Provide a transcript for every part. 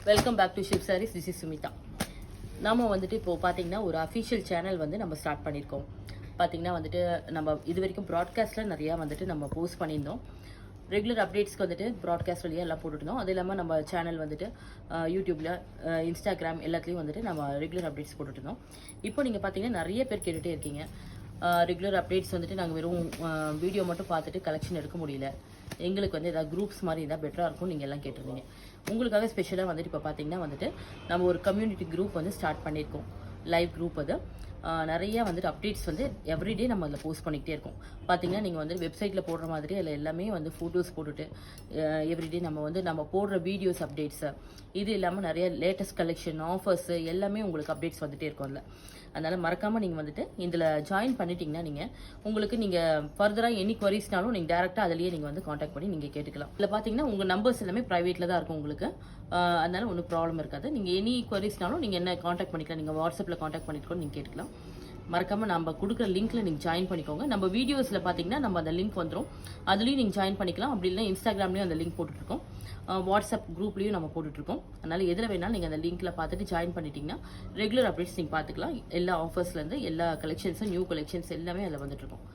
Welcome back to ship sarees. This is Sumitha. நாம வந்துட்டு இப்போ பார்த்தீங்கன்னா ஒரு அஃபிஷியல் சேனல் வந்து நம்ம ஸ்டார்ட் பண்ணியிருக்கோம். பார்த்தீங்கன்னா வந்துட்டு நம்ம இது வரைக்கும் ப்ராட்காஸ்ட்டில் நிறையா வந்துட்டு நம்ம போஸ்ட் பண்ணியிருந்தோம். ரெகுலர் அப்டேட்ஸ்க்கு வந்துட்டு ப்ராட்காஸ்ட் வழியாக எல்லாம் போட்டுருந்தோம். அது இல்லாமல் நம்ம சேனல் வந்துட்டு யூடியூப்பில், இன்ஸ்டாகிராம் எல்லாத்துலேயும் வந்துட்டு நம்ம ரெகுலர் அப்டேட்ஸ் போட்டுருந்தோம். இப்போ நீங்கள் பார்த்தீங்கன்னா நிறைய பேர் கேட்டுகிட்டே இருக்கீங்க. ரெகுலர் அப்டேட்ஸ் வந்துட்டு நாங்கள் வெறும் வீடியோ மட்டும் பார்த்துட்டு கலெக்ஷன் எடுக்க முடியல, எங்களுக்கு வந்து ஏதாவது குரூப்ஸ் மாதிரி இருந்தால் பெட்டராக இருக்கும் நீங்கள் எல்லாம் கேட்டிருந்தீங்க. உங்களுக்காக ஸ்பெஷலாக வந்துட்டு இப்போ பார்த்தீங்கன்னா வந்துட்டு நம்ம ஒரு கம்யூனிட்டி குரூப் வந்து ஸ்டார்ட் பண்ணியிருக்கோம். லைவ் குரூப் அது. நிறையா வந்துட்டு அப்டேட்ஸ் வந்து எவ்ரிடே நம்ம அதில் போஸ்ட் பண்ணிக்கிட்டே இருக்கோம். பார்த்தீங்கன்னா நீங்கள் வந்து வெப்சைட்டில் போடுற மாதிரி அதில் எல்லாமே வந்து ஃபோட்டோஸ் போட்டுட்டு எவ்ரிடே நம்ம போடுற வீடியோஸ் அப்டேட்ஸு, இது இல்லாமல் நிறைய லேட்டஸ்ட் கலெக்ஷன் ஆஃபர்ஸு எல்லாமே உங்களுக்கு அப்டேட்ஸ் வந்துகிட்டே இருக்கும் அதில். அதனால் மறக்காமல் நீங்கள் வந்துட்டு இதில் ஜாயின் பண்ணிட்டீங்கன்னா உங்களுக்கு நீங்கள் ஃபர்தராக எனி குவரிஸ்னாலும் நீங்கள் டேரெக்டாக அதிலேயே நீங்கள் வந்து காண்டாக்ட் பண்ணி நீங்கள் கேட்டுக்கலாம். இதில் பார்த்தீங்கன்னா உங்கள் நம்பர்ஸ் எல்லாமே ப்ரைவேட்டில் தான் இருக்கும் உங்களுக்கு. அதனால ஒன்றும் ப்ராப்ளம் இருக்காது. நீங்கள் எனி குவரிஸ்னாலும் நீங்கள் என்ன காண்டாக்ட் பண்ணிக்கலாம். நீங்கள் வாட்ஸ்அப்பில் காண்டாக்ட் பண்ணிட்டு கூட நீங்கள் கேட்டுக்கலாம். மறக்காமல் நம்ம கொடுக்குற லிங்க்ல நீங்கள் ஜாயின் பண்ணிக்கோங்க. நம்ம வீடியோஸில் பார்த்தீங்கன்னா நம்ம அந்த லிங்க் வந்துடும், அதுலேயும் நீங்கள் ஜாயின் பண்ணிக்கலாம். அப்படி இல்லைனா இன்ஸ்டாகிராம்லேயும் அந்த லிங்க் போட்டுட்ருக்கோம், வாட்ஸ்அப் குரூப்லேயும் நம்ம போட்டுட்ருக்கோம். அதனால் எதில் வேணாலும் நீங்கள் அந்த லிங்க்கில் பார்த்துட்டு ஜாயின் பண்ணிட்டீங்கன்னா ரெகுலர் அப்டேட்ஸ் நீங்கள் பார்த்துக்கலாம். எல்லா ஆஃபர்ஸ்லேருந்து எல்லா கலெக்ஷன்ஸும், நியூ கலெக்ஷன்ஸ் எல்லாமே அதில் வந்துட்டுருக்கோம்.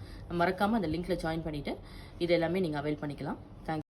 மறக்காமல் அந்த லிங்க்கில் ஜாயின் பண்ணிவிட்டு இது எல்லாமே நீங்கள் அவைல் பண்ணிக்கலாம். தேங்க்யூ.